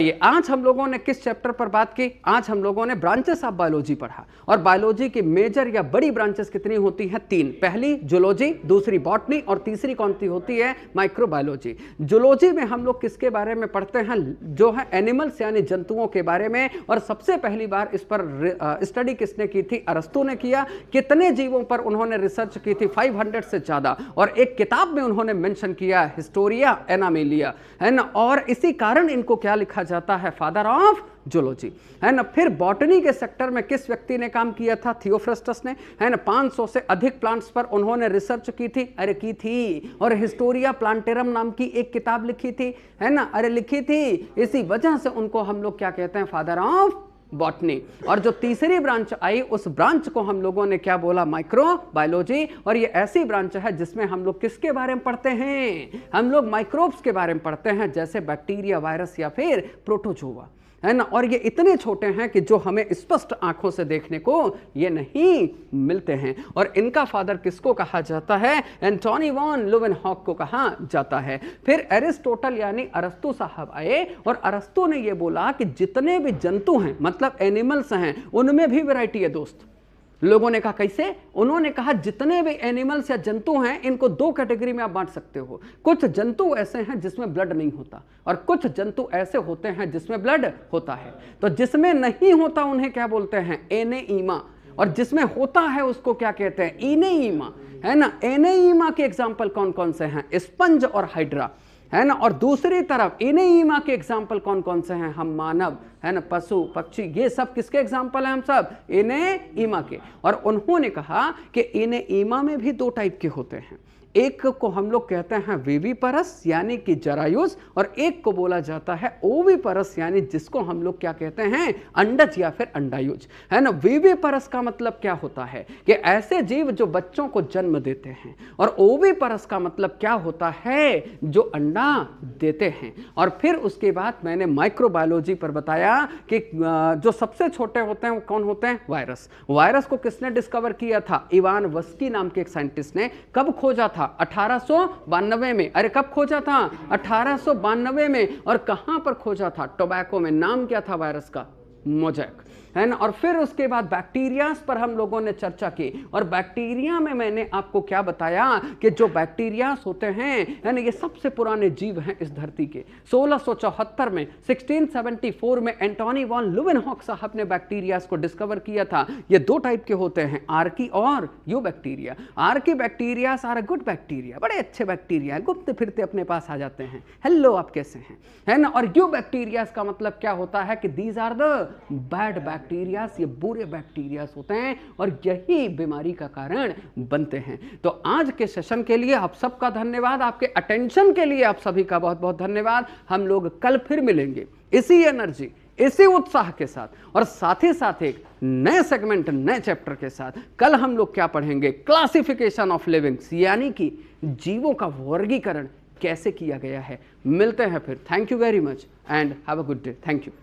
आइए, आज हम लोगों ने किस चैप्टर पर बात की? आज हम लोगों ने ब्रांचेस ऑफ बायोलॉजी पढ़ा। और बायोलॉजी की मेजर या बड़ी ब्रांचेस कितनी होती हैं? 3। पहली जूलॉजी, दूसरी बॉटनी और तीसरी कौन सी होती है? माइक्रोबायोलॉजी। जूलॉजी में हम लोग किसके बारे में पढ़ते हैं? जो है एनिमल्स यानी जंतुओं के बारे में। और सबसे पहली बार इस पर स्टडी किसने की थी? अरस्तु ने किया। कितने जीवों पर उन्होंने रिसर्च की थी? 500 से ज्यादा। और एक किताब में उन्होंने मेंशन किया हिस्टोरिया एनामेलिया, है ना। और इसी कारण इनको क्या लिखा जाता है? फादर ऑफ जूलॉजी, है ना। फिर बॉटनी के सेक्टर में किस व्यक्ति ने काम किया था? थियोफ्रस्टस ने, है ना। 500 से अधिक प्लांट्स पर उन्होंने रिसर्च की थी, अरे की थी। और हिस्टोरिया प्लांटेरम नाम की एक किताब लिखी थी, है ना, अरे लिखी थी। इसी वजह से उनको हम लोग क्या कहते हैं? Father of botany. और जो तीसरी ब्रांच आई उस ब्रांच को हम लोगों ने क्या बोला? माइक्रोबायोलॉजी। और ये ऐसी ब्रांच है जिसमें हम लोग किसके बारे में पढ़ते हैं? हम लोग माइक्रोब्स के बारे में पढ़ते हैं, जैसे बैक्टीरिया, वायरस या फिर प्रोटोजोआ, है ना। और ये इतने छोटे हैं कि जो हमें स्पष्ट आंखों से देखने को ये नहीं मिलते हैं। और इनका फादर किसको कहा जाता है? एंटोनी वॉन ल्यूवेनहॉक को कहा जाता है। फिर एरिस्टोटल यानी अरस्तु साहब आए और अरस्तु ने ये बोला कि जितने भी जंतु हैं, मतलब एनिमल्स हैं, उनमें भी वैरायटी है दोस्त। लोगों ने कहा कैसे? उन्होंने कहा जितने भी एनिमल्स या जंतु हैं इनको 2 कैटेगरी में आप बांट सकते हो। कुछ जंतु ऐसे हैं जिसमें ब्लड नहीं होता और कुछ जंतु ऐसे होते हैं जिसमें ब्लड होता है। तो जिसमें नहीं होता उन्हें क्या बोलते हैं? एनेईमा। और जिसमें होता है उसको क्या कहते हैं? इनेईमा, है ना। एनेईमा के एग्जाम्पल कौन कौन से हैं? स्पंज और हाइड्रा, है ना। और दूसरी तरफ इनेईमा के एग्जाम्पल कौन कौन से हैं? हम मानव, है ना, पशु पक्षी, ये सब किसके एग्जाम्पल हैं? हम सब इनेईमा के। और उन्होंने कहा कि इनेईमा में भी 2 टाइप के होते हैं। एक को हम लोग कहते हैं विविपरस यानी कि जरायुज, और एक को बोला जाता है ओविपरस यानी जिसको हम लोग क्या कहते हैं? अंडज या फिर अंडायुज, है ना। विविपरस का मतलब क्या होता है? कि ऐसे जीव जो बच्चों को जन्म देते हैं। और ओविपरस का मतलब क्या होता है? जो अंडा देते हैं। और फिर उसके बाद मैंने माइक्रोबायोलॉजी पर बताया कि जो सबसे छोटे होते हैं वो कौन होते हैं? वायरस। वायरस को किसने डिस्कवर किया था? इवान वस्की नाम के एक साइंटिस्ट ने। कब खोजा था? 1892 में। अरे कब खोजा था? 1892 में। और कहां पर खोजा था? टोबैको में। नाम क्या था वायरस का? मोजैक, है ना। और फिर उसके बाद बैक्टीरियाज पर हम लोगों ने चर्चा की। और बैक्टीरिया में मैंने आपको क्या बताया कि जो बैक्टीरियाज होते हैं, है ना, ये सबसे पुराने जीव हैं इस धरती के। 1674 में 1674 में एंटोनी वॉन ल्यूवेनहॉक साहब ने बैक्टीरियाज को डिस्कवर किया था। ये 2 टाइप के होते हैं, आर्की और eubacteria. Archaebacterias are good bacteria, बड़े अच्छे बैक्टीरिया, घूमते फिरते अपने पास आ जाते हैं, हेलो आप कैसे हैं, है ना। और यू बैक्टीरियाज का मतलब क्या होता है? कि these are the bad bacterias, ये बुरे बैक्टीरियाज होते हैं और यही बीमारी का कारण बनते हैं। तो आज के सेशन के लिए आप सबका धन्यवाद, आपके अटेंशन के लिए आप सभी का बहुत बहुत धन्यवाद। हम लोग कल फिर मिलेंगे इसी एनर्जी, इसी उत्साह के साथ और साथ ही साथ एक नए सेगमेंट, नए चैप्टर के साथ। कल हम लोग क्या पढ़ेंगे? क्लासिफिकेशन ऑफ लिविंग्स, यानी कि जीवों का वर्गीकरण कैसे किया गया है। मिलते हैं फिर। Thank you very much and have a good day. Thank you.